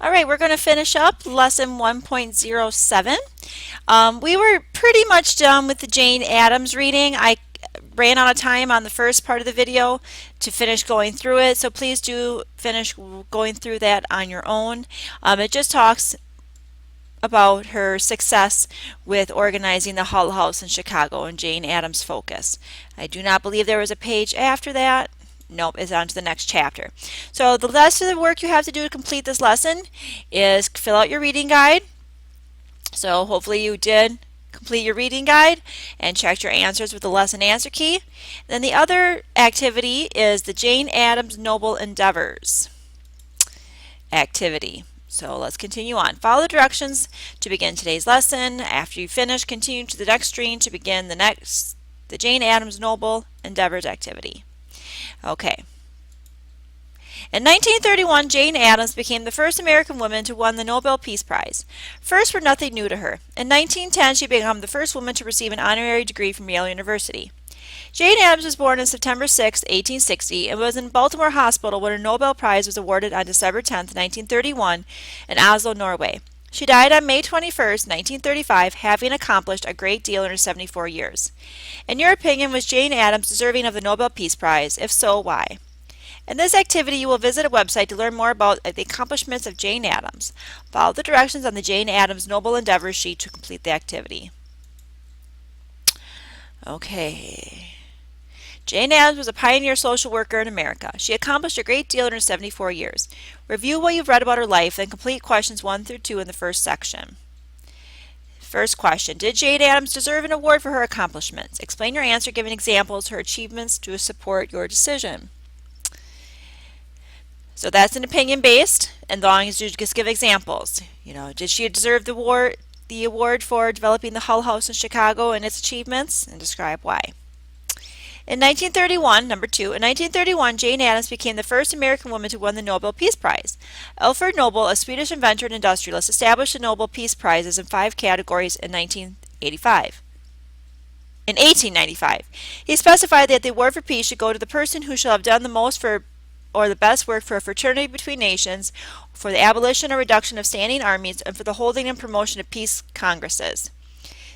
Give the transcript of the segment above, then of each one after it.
All right, we're going to finish up lesson 1.07. We were pretty much done with the Jane Addams reading. I ran out of time on the first part of the video to finish going through it, so please do finish going through that on your own. It just talks about her success with organizing the Hull House in Chicago and Jane Addams' focus. I do not believe there was a page after that. Nope, it's on to the next chapter. So the rest of the work you have to do to complete this lesson is fill out your reading guide. So hopefully you did complete your reading guide and checked your answers with the lesson answer key. Then the other activity is the Jane Addams Noble Endeavors activity. So let's continue on. Follow the directions to begin today's lesson. After you finish, continue to the next screen to begin the Jane Addams Noble Endeavors activity. Okay. In 1931, Jane Addams became the first American woman to win the Nobel Peace Prize. Firsts were nothing new to her. In 1910, she became the first woman to receive an honorary degree from Yale University. Jane Addams was born on September 6, 1860, and was in Baltimore Hospital when her Nobel Prize was awarded on December 10, 1931, in Oslo, Norway. She died on May 21, 1935, having accomplished a great deal in her 74 years. In your opinion, was Jane Addams deserving of the Nobel Peace Prize? If so, why? In this activity, you will visit a website to learn more about the accomplishments of Jane Addams. Follow the directions on the Jane Addams Noble Endeavors sheet to complete the activity. Okay. Jane Addams was a pioneer social worker in America. She accomplished a great deal in her 74 years. Review what you've read about her life and complete questions 1 through 2 in the first section. First question, did Jane Addams deserve an award for her accomplishments? Explain your answer giving examples of her achievements to support your decision. So that's an opinion based, and as long as you just give examples. Did she deserve the award for developing the Hull House in Chicago and its achievements? And describe why. In 1931, number 2, in 1931, Jane Addams became the first American woman to win the Nobel Peace Prize. Alfred Nobel, a Swedish inventor and industrialist, established the Nobel Peace Prizes in 5 categories in 1985. In 1895, he specified that the award for peace should go to the person who shall have done the most for or the best work for a fraternity between nations, for the abolition or reduction of standing armies, and for the holding and promotion of peace congresses.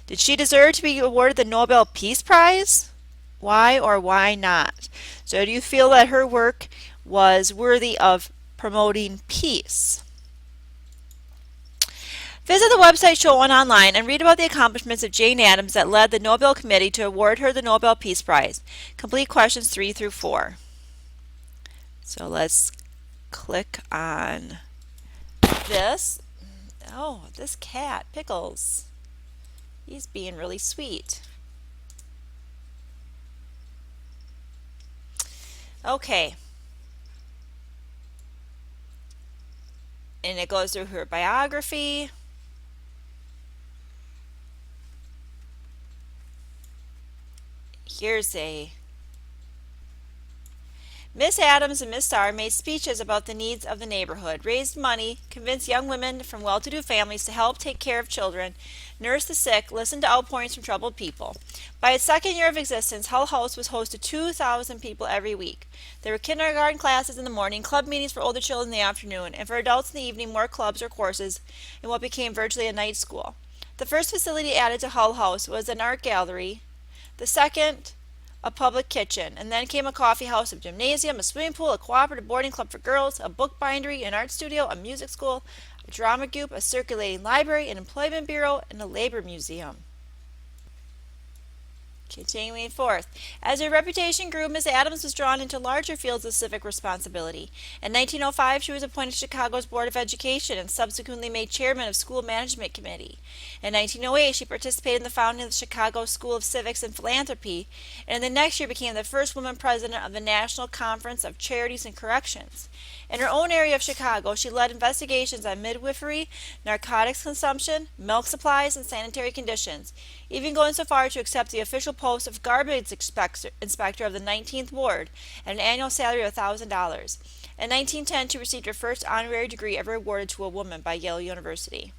Did she deserve to be awarded the Nobel Peace Prize? Why or why not? So do you feel that her work was worthy of promoting peace? Visit the website shown online and read about the accomplishments of Jane Addams that led the Nobel Committee to award her the Nobel Peace Prize. Complete questions 3 through 4. So let's click on this. Oh, this cat, Pickles. He's being really sweet. Okay. And it goes through her biography. Here's a Miss Addams and Miss Starr made speeches about the needs of the neighborhood, raised money, convinced young women from well-to-do families to help take care of children, nurse the sick, listen to outpourings from troubled people. By its second year of existence, Hull House was host to 2,000 people every week. There were kindergarten classes in the morning, club meetings for older children in the afternoon, and for adults in the evening more clubs or courses in what became virtually a night school. The first facility added to Hull House was an art gallery, the second a public kitchen, and then came a coffee house, a gymnasium, a swimming pool, a cooperative boarding club for girls, a book bindery, an art studio, a music school, a drama group, a circulating library, an employment bureau, and a labor museum. Continuing forth. As her reputation grew, Miss Addams was drawn into larger fields of civic responsibility. In 1905, she was appointed to Chicago's Board of Education and subsequently made chairman of School Management Committee. In 1908, she participated in the founding of the Chicago School of Civics and Philanthropy, and the next year became the first woman president of the National Conference of Charities and Corrections. In her own area of Chicago, she led investigations on midwifery, narcotics consumption, milk supplies, and sanitary conditions, even going so far to accept the official post of garbage inspector of the 19th Ward at an annual salary of $1,000. In 1910, she received her first honorary degree ever awarded to a woman by Yale University.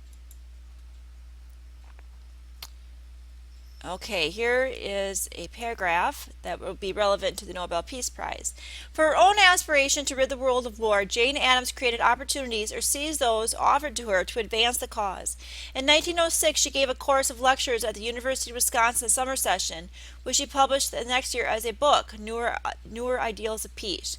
Okay, here is a paragraph that will be relevant to the Nobel Peace Prize. For her own aspiration to rid the world of war, Jane Addams created opportunities or seized those offered to her to advance the cause. In 1906, she gave a course of lectures at the University of Wisconsin summer session, which she published the next year as a book, Newer Ideals of Peace.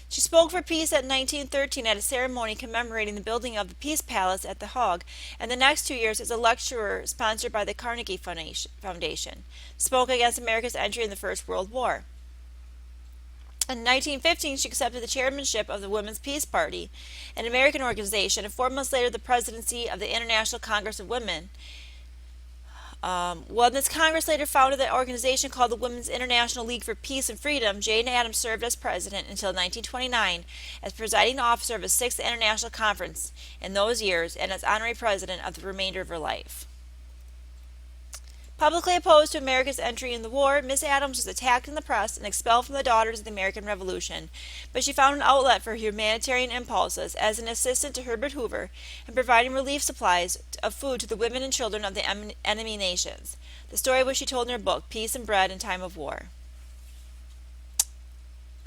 She spoke for peace at 1913 at a ceremony commemorating the building of the Peace Palace at The Hague, and the next 2 years as a lecturer sponsored by the Carnegie Foundation. Spoke against America's entry in the First World War. In 1915, she accepted the chairmanship of the Women's Peace Party, an American organization, and 4 months later the presidency of the International Congress of Women. This Congress later founded the organization called the Women's International League for Peace and Freedom. Jane Addams served as president until 1929 as presiding officer of a 6th International Conference in those years and as honorary president of the remainder of her life. Publicly opposed to America's entry in the war, Miss Addams was attacked in the press and expelled from the Daughters of the American Revolution, but she found an outlet for her humanitarian impulses as an assistant to Herbert Hoover in providing relief supplies of food to the women and children of the enemy nations. The story which she told in her book, Peace and Bread in Time of War.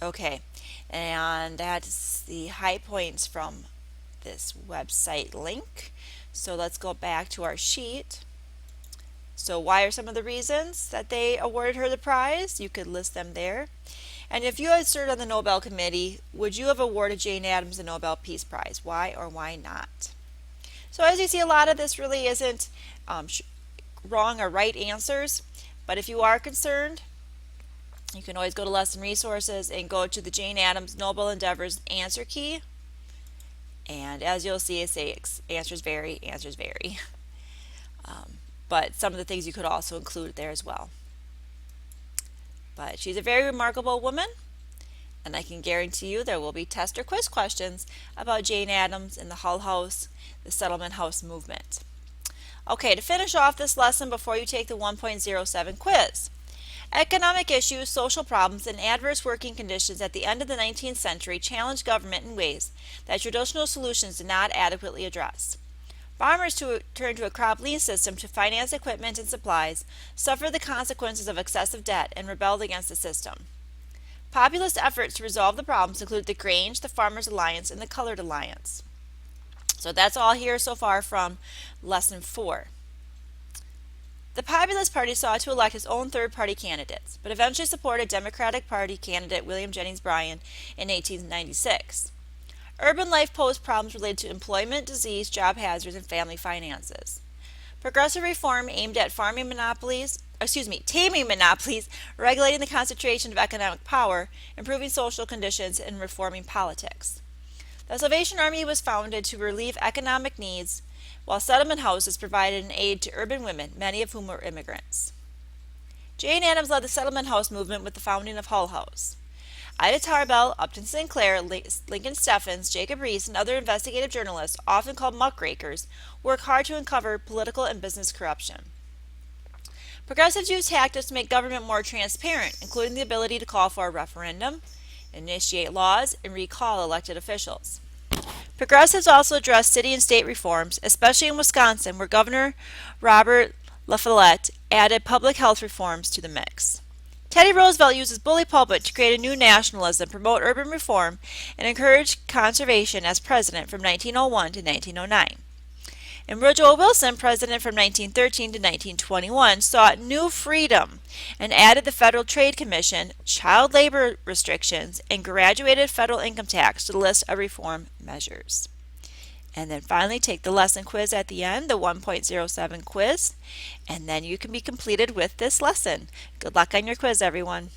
Okay, and that's the high points from this website link. So let's go back to our sheet. So why are some of the reasons that they awarded her the prize? You could list them there. And if you had served on the Nobel Committee, would you have awarded Jane Addams the Nobel Peace Prize? Why or why not? So as you see, a lot of this really isn't wrong or right answers. But if you are concerned, you can always go to Lesson Resources and go to the Jane Addams Noble Endeavors answer key. And as you'll see, it says answers vary, answers vary. But some of the things you could also include there as well. But she's a very remarkable woman, and I can guarantee you there will be test or quiz questions about Jane Addams and the Hull House, the Settlement House movement. Okay, to finish off this lesson before you take the 1.07 quiz. Economic issues, social problems, and adverse working conditions at the end of the 19th century challenged government in ways that traditional solutions did not adequately address. Farmers turned to a crop lien system to finance equipment and supplies, suffered the consequences of excessive debt, and rebelled against the system. Populist efforts to resolve the problems include the Grange, the Farmers Alliance, and the Colored Alliance. So that's all here so far from Lesson 4. The Populist Party sought to elect its own third-party candidates, but eventually supported Democratic Party candidate William Jennings Bryan in 1896. Urban life posed problems related to employment, disease, job hazards, and family finances. Progressive reform aimed at taming monopolies, regulating the concentration of economic power, improving social conditions, and reforming politics. The Salvation Army was founded to relieve economic needs, while settlement houses provided an aid to urban women, many of whom were immigrants. Jane Addams led the settlement house movement with the founding of Hull House. Ida Tarbell, Upton Sinclair, Lincoln Steffens, Jacob Riis, and other investigative journalists, often called muckrakers, worked hard to uncover political and business corruption. Progressives used tactics to make government more transparent, including the ability to call for a referendum, initiate laws, and recall elected officials. Progressives also addressed city and state reforms, especially in Wisconsin, where Governor Robert La Follette added public health reforms to the mix. Teddy Roosevelt used his bully pulpit to create a new nationalism, promote urban reform, and encourage conservation as president from 1901 to 1909. And Woodrow Wilson, president from 1913 to 1921, sought new freedom and added the Federal Trade Commission, child labor restrictions, and graduated federal income tax to the list of reform measures. And then finally take the lesson quiz at the end, the 1.07 quiz, and then you can be completed with this lesson. Good luck on your quiz, everyone.